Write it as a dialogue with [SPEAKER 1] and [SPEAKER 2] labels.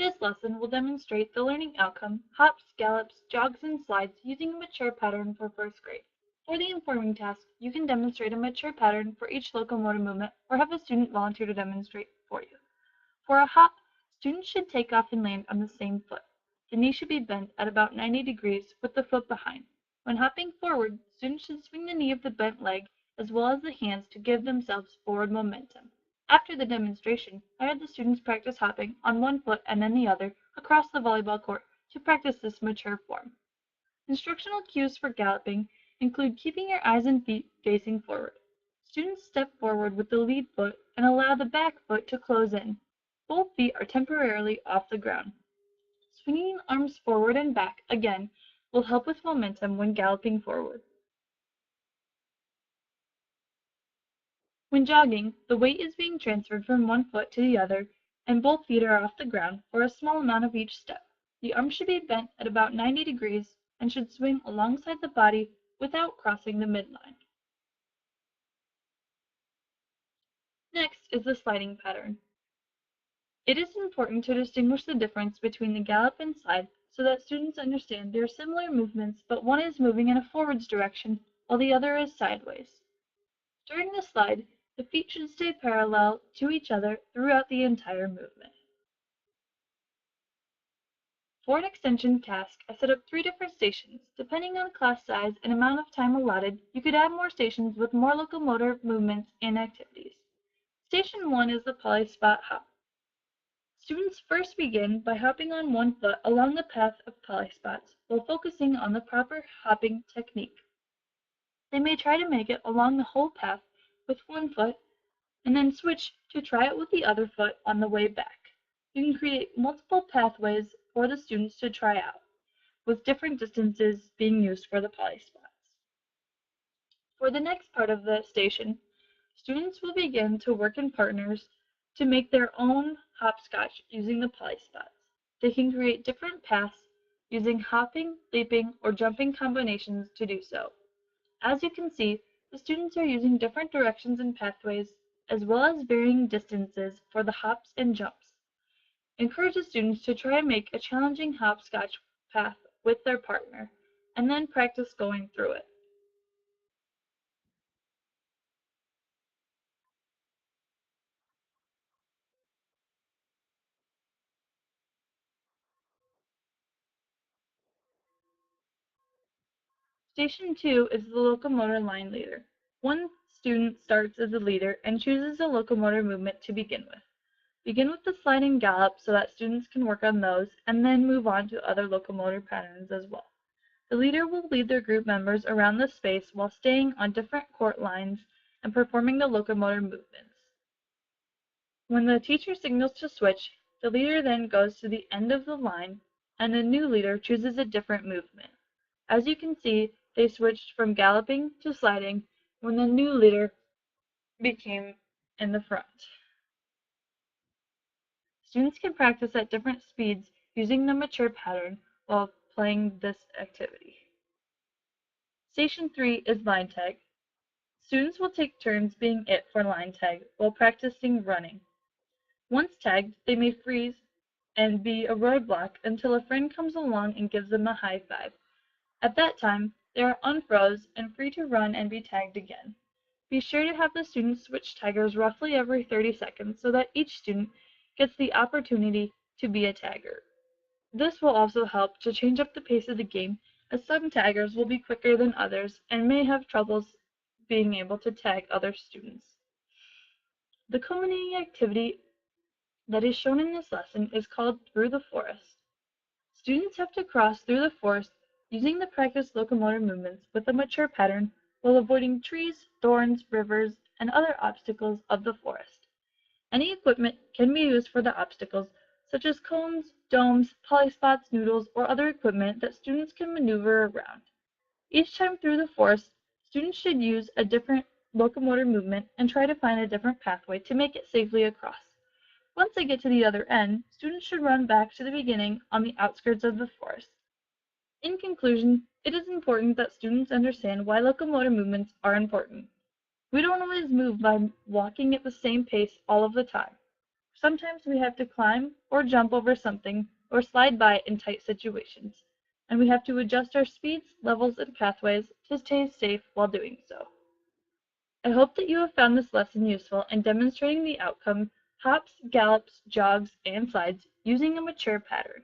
[SPEAKER 1] This lesson will demonstrate the learning outcome, hops, gallops, jogs, and slides using a mature pattern for first grade. For the informing task, you can demonstrate a mature pattern for each locomotor movement or have a student volunteer to demonstrate for you. For a hop, students should take off and land on the same foot. The knee should be bent at about 90 degrees with the foot behind. When hopping forward, students should swing the knee of the bent leg as well as the hands to give themselves forward momentum. After the demonstration, I had the students practice hopping on one foot and then the other across the volleyball court to practice this mature form. Instructional cues for galloping include keeping your eyes and feet facing forward. Students step forward with the lead foot and allow the back foot to close in. Both feet are temporarily off the ground. Swinging arms forward and back, again, will help with momentum when galloping forward. When jogging, the weight is being transferred from one foot to the other, and both feet are off the ground for a small amount of each step. The arms should be bent at about 90 degrees and should swing alongside the body without crossing the midline. Next is the sliding pattern. It is important to distinguish the difference between the gallop and slide so that students understand they are similar movements, but one is moving in a forwards direction while the other is sideways. During the slide, the feet should stay parallel to each other throughout the entire movement. For an extension task, I set up 3 different stations. Depending on class size and amount of time allotted, you could add more stations with more locomotor movements and activities. Station 1 is the poly-spot hop. Students first begin by hopping on one foot along the path of polyspots while focusing on the proper hopping technique. They may try to make it along the whole path with one foot and then switch to try it with the other foot on the way back. You can create multiple pathways for the students to try out, with different distances being used for the polyspots. For the next part of the station, students will begin to work in partners to make their own hopscotch using the polyspots. They can create different paths using hopping, leaping, or jumping combinations to do so. As you can see, the students are using different directions and pathways, as well as varying distances for the hops and jumps. Encourage the students to try and make a challenging hopscotch path with their partner, and then practice going through it. Station 2 is the locomotor line leader. One student starts as a leader and chooses a locomotor movement to begin with. Begin with the slide and gallop so that students can work on those, and then move on to other locomotor patterns as well. The leader will lead their group members around the space while staying on different court lines and performing the locomotor movements. When the teacher signals to switch, the leader then goes to the end of the line, and the new leader chooses a different movement. As you can see, they switched from galloping to sliding when the new leader became in the front. Students can practice at different speeds using the mature pattern while playing this activity. Station 3 is line tag. Students will take turns being it for line tag while practicing running. Once tagged, they may freeze and be a roadblock until a friend comes along and gives them a high five. At that time, they are unfroze and free to run and be tagged again. Be sure to have the students switch taggers roughly every 30 seconds so that each student gets the opportunity to be a tagger. This will also help to change up the pace of the game, as some taggers will be quicker than others and may have troubles being able to tag other students. The culminating activity that is shown in this lesson is called Through the Forest. Students have to cross through the forest using the practice locomotor movements with a mature pattern while avoiding trees, thorns, rivers, and other obstacles of the forest. Any equipment can be used for the obstacles, such as cones, domes, polyspots, noodles, or other equipment that students can maneuver around. Each time through the forest, students should use a different locomotor movement and try to find a different pathway to make it safely across. Once they get to the other end, students should run back to the beginning on the outskirts of the forest. In conclusion, it is important that students understand why locomotor movements are important. We don't always move by walking at the same pace all of the time. Sometimes we have to climb or jump over something or slide by it in tight situations, and we have to adjust our speeds, levels, and pathways to stay safe while doing so. I hope that you have found this lesson useful in demonstrating the outcome, hops, gallops, jogs, and slides using a mature pattern.